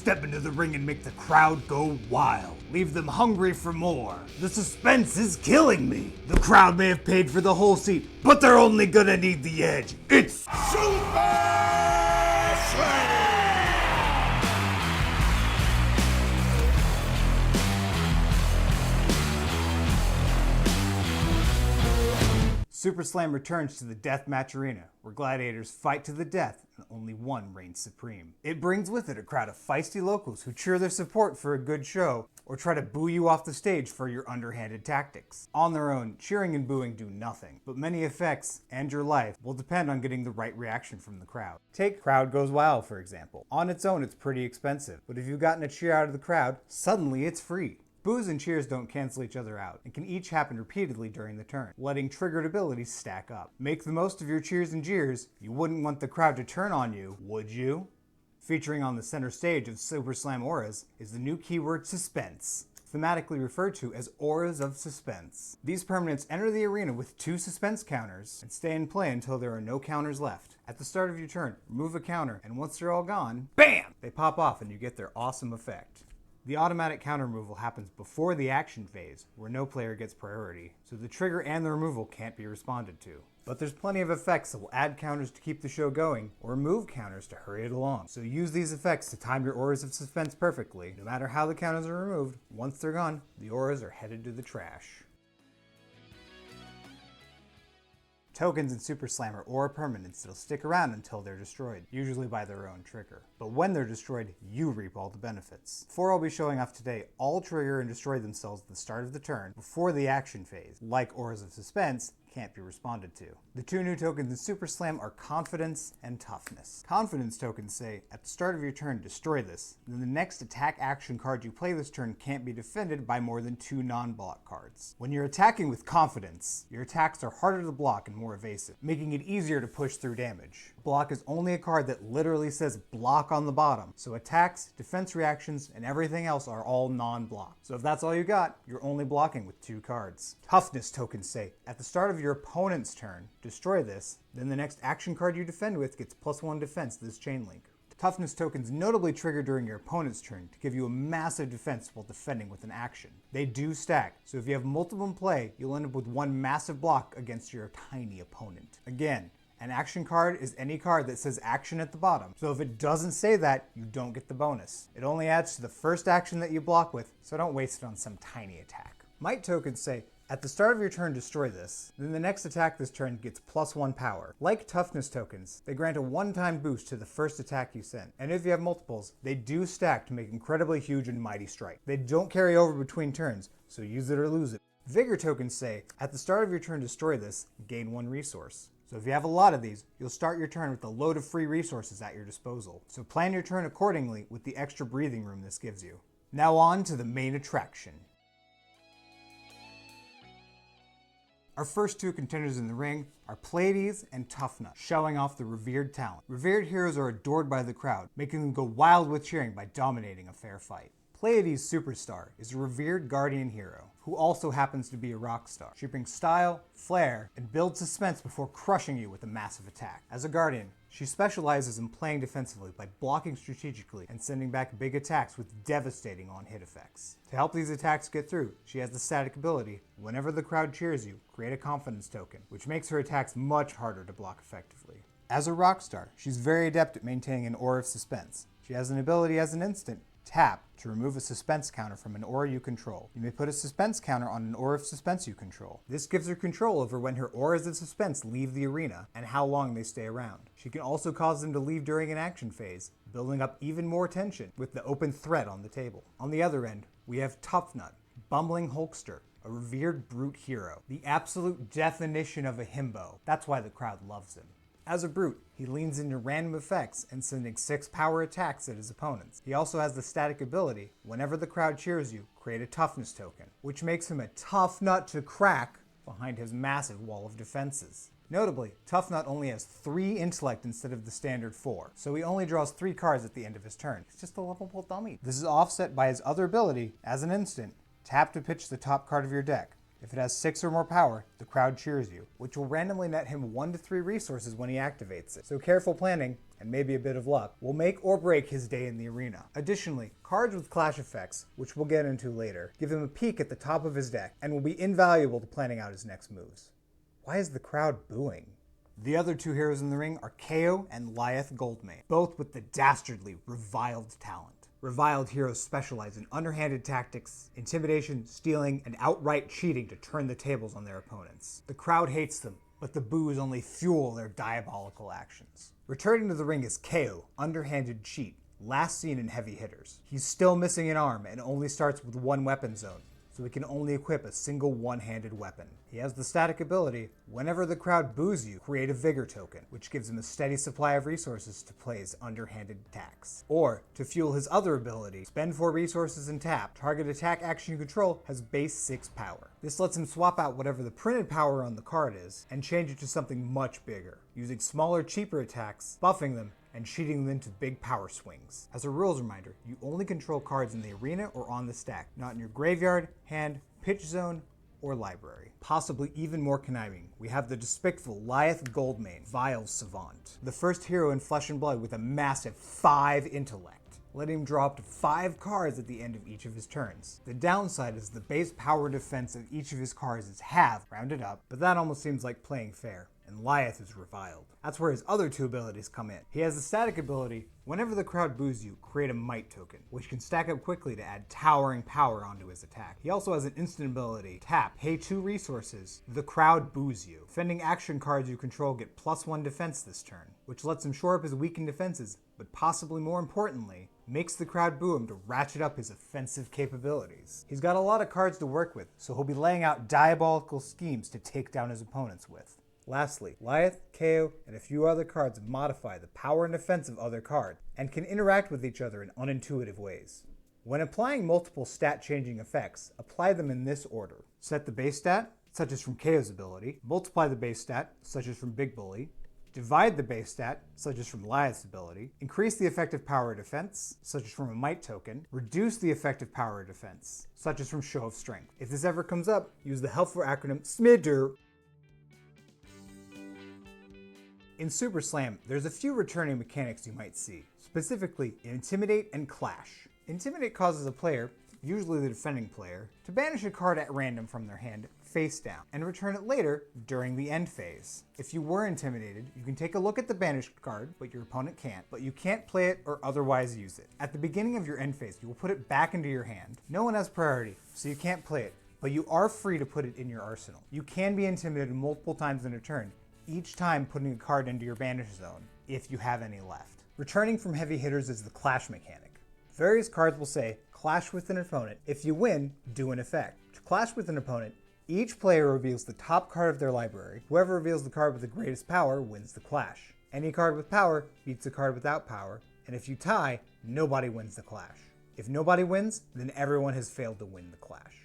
Step into the ring and make the crowd go wild. Leave them hungry for more. The suspense is killing me. The crowd may have paid for the whole seat, but they're only gonna need the edge. It's SuperSlam! SuperSlam returns to the deathmatch arena, where gladiators fight to the death and only one reigns supreme. It brings with it a crowd of feisty locals who cheer their support for a good show, or try to boo you off the stage for your underhanded tactics. On their own, cheering and booing do nothing, but many effects and your life will depend on getting the right reaction from the crowd. Take Crowd Goes Wild, for example. On its own, it's pretty expensive, but if you've gotten a cheer out of the crowd, suddenly it's free. Boos and cheers don't cancel each other out, and can each happen repeatedly during the turn, letting triggered abilities stack up. Make the most of your cheers and jeers. You wouldn't want the crowd to turn on you, would you? Featuring on the center stage of SuperSlam auras is the new keyword suspense, thematically referred to as auras of suspense. These permanents enter the arena with 2 suspense counters and stay in play until there are no counters left. At the start of your turn, remove a counter, and once they're all gone, BAM! They pop off and you get their awesome effect. The automatic counter removal happens before the action phase, where no player gets priority, so the trigger and the removal can't be responded to. But there's plenty of effects that will add counters to keep the show going, or remove counters to hurry it along. So use these effects to time your auras of suspense perfectly. No matter how the counters are removed, once they're gone, the auras are headed to the trash. Tokens in SuperSlam are aura permanents that'll stick around until they're destroyed, usually by their own trigger. But when they're destroyed, you reap all the benefits. 4 I'll be showing off today all trigger and destroy themselves at the start of the turn, before the action phase. Like auras of suspense, can't be responded to. The 2 new tokens in SuperSlam are Confidence and Toughness. Confidence tokens say, at the start of your turn, destroy this. Then the next attack action card you play this turn can't be defended by more than 2 non-block cards. When you're attacking with Confidence, your attacks are harder to block and more evasive, making it easier to push through damage. Block is only a card that literally says block on the bottom, so attacks, defense reactions, and everything else are all non-block. So if that's all you got, you're only blocking with 2 cards. Toughness tokens say, at the start of your opponent's turn, destroy this, then the next action card you defend with gets +1 defense to this chain link. Toughness tokens notably trigger during your opponent's turn to give you a massive defense while defending with an action. They do stack, so if you have multiple in play, you'll end up with one massive block against your tiny opponent. Again, an action card is any card that says action at the bottom, so if it doesn't say that, you don't get the bonus. It only adds to the first action that you block with, so don't waste it on some tiny attack. Might tokens say, at the start of your turn, destroy this. Then the next attack this turn gets +1 power. Like Toughness tokens, they grant a one-time boost to the first attack you send. And if you have multiples, they do stack to make incredibly huge and mighty strike. They don't carry over between turns, so use it or lose it. Vigor tokens say, at the start of your turn, destroy this, gain 1 resource. So if you have a lot of these, you'll start your turn with a load of free resources at your disposal. So plan your turn accordingly with the extra breathing room this gives you. Now on to the main attraction. Our first 2 contenders in the ring are Pleiades and Toughnut, showing off the revered talent. Revered heroes are adored by the crowd, making them go wild with cheering by dominating a fair fight. Pleiades' superstar is a revered guardian hero, who also happens to be a rock star. She brings style, flair, and builds suspense before crushing you with a massive attack. As a guardian, she specializes in playing defensively by blocking strategically and sending back big attacks with devastating on-hit effects. To help these attacks get through, she has the static ability, whenever the crowd cheers you, create a confidence token, which makes her attacks much harder to block effectively. As a rock star, she's very adept at maintaining an aura of suspense. She has an ability as an instant, Tap, to remove a suspense counter from an aura you control. You may put a suspense counter on an aura of suspense you control. This gives her control over when her auras of suspense leave the arena and how long they stay around. She can also cause them to leave during an action phase, building up even more tension with the open threat on the table. On the other end, we have Toughnut, bumbling Hulkster, a revered brute hero, the absolute definition of a himbo. That's why the crowd loves him. As a brute, he leans into random effects and sending 6 power attacks at his opponents. He also has the static ability, whenever the crowd cheers you, create a toughness token, which makes him a tough nut to crack behind his massive wall of defenses. Notably, Toughnut only has 3 intellect instead of the standard 4, so he only draws 3 cards at the end of his turn. He's just a lovable dummy. This is offset by his other ability, as an instant, tap to pitch the top card of your deck. If it has 6 or more power, the crowd cheers you, which will randomly net him 1 to 3 resources when he activates it. So careful planning, and maybe a bit of luck, will make or break his day in the arena. Additionally, cards with clash effects, which we'll get into later, give him a peek at the top of his deck and will be invaluable to planning out his next moves. Why is the crowd booing? The other 2 heroes in the ring are KO and Limted Goldmane, both with the dastardly Reviled talent. Reviled heroes specialize in underhanded tactics, intimidation, stealing, and outright cheating to turn the tables on their opponents. The crowd hates them, but the boos only fuel their diabolical actions. Returning to the ring is KO, underhanded cheat, last seen in heavy hitters. He's still missing an arm and only starts with 1 weapon zone, so he can only equip a single one-handed weapon. He has the static ability, whenever the crowd boos you, create a Vigor token, which gives him a steady supply of resources to play his underhanded attacks. Or, to fuel his other ability, spend 4 resources and tap. Target attack action you control has base 6 power. This lets him swap out whatever the printed power on the card is, and change it to something much bigger, using smaller, cheaper attacks, buffing them, and cheating them into big power swings. As a rules reminder, you only control cards in the arena or on the stack, not in your graveyard, hand, pitch zone, or library. Possibly even more conniving, we have the despicable Limted Goldmane, Vile Savant, the first hero in Flesh and Blood with a massive 5 intellect, letting him draw up to 5 cards at the end of each of his turns. The downside is the base power defense of each of his cards is half, rounded up, but that almost seems like playing fair. And Limted is Reviled. That's where his other 2 abilities come in. He has the static ability, whenever the crowd boos you, create a Might token, which can stack up quickly to add towering power onto his attack. He also has an instant ability, tap, pay 2 resources, the crowd boos you. Defending action cards you control get +1 defense this turn, which lets him shore up his weakened defenses, but possibly more importantly, makes the crowd boo him to ratchet up his offensive capabilities. He's got a lot of cards to work with, so he'll be laying out diabolical schemes to take down his opponents with. Lastly, Limted, KO, and a few other cards modify the power and defense of other cards, and can interact with each other in unintuitive ways. When applying multiple stat-changing effects, apply them in this order. Set the base stat, such as from KO's ability, multiply the base stat, such as from Big Bully, divide the base stat, such as from Limted's ability, increase the effective power defense, such as from a Might token, reduce the effective power defense, such as from Show of Strength. If this ever comes up, use the helpful acronym SMIDR. In SuperSlam, there's a few returning mechanics you might see, specifically Intimidate and Clash. Intimidate causes a player, usually the defending player, to banish a card at random from their hand face down, and return it later during the end phase. If you were intimidated, you can take a look at the banished card, but your opponent can't, but you can't play it or otherwise use it. At the beginning of your end phase, you will put it back into your hand. No one has priority, so you can't play it, but you are free to put it in your arsenal. You can be intimidated multiple times in a turn, each time putting a card into your banish zone, if you have any left. Returning from heavy hitters is the clash mechanic. Various cards will say, clash with an opponent. If you win, do an effect. To clash with an opponent, each player reveals the top card of their library. Whoever reveals the card with the greatest power wins the clash. Any card with power beats the card without power, and if you tie, nobody wins the clash. If nobody wins, then everyone has failed to win the clash.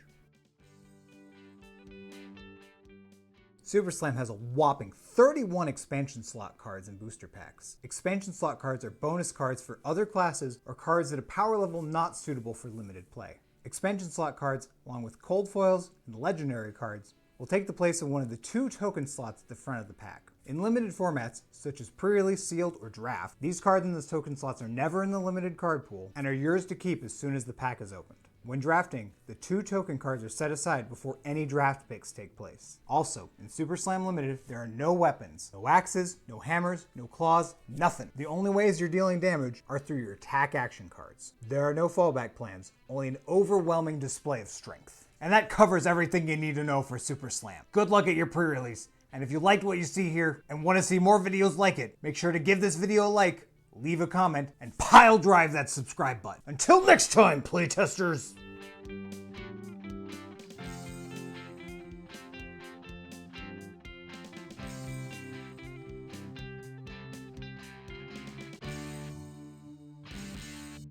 SuperSlam has a whopping 31 expansion slot cards and booster packs. Expansion slot cards are bonus cards for other classes or cards at a power level not suitable for limited play. Expansion slot cards, along with cold foils and legendary cards, will take the place of one of the 2 token slots at the front of the pack. In limited formats, such as pre-release, sealed, or draft, these cards in those token slots are never in the limited card pool and are yours to keep as soon as the pack is opened. When drafting, the 2 token cards are set aside before any draft picks take place. Also, in SuperSlam Limited, there are no weapons. No axes, no hammers, no claws, nothing. The only ways you're dealing damage are through your attack action cards. There are no fallback plans, only an overwhelming display of strength. And that covers everything you need to know for SuperSlam. Good luck at your pre-release, and if you liked what you see here and want to see more videos like it, make sure to give this video a like, leave a comment, and pile drive that subscribe button. Until next time, playtesters!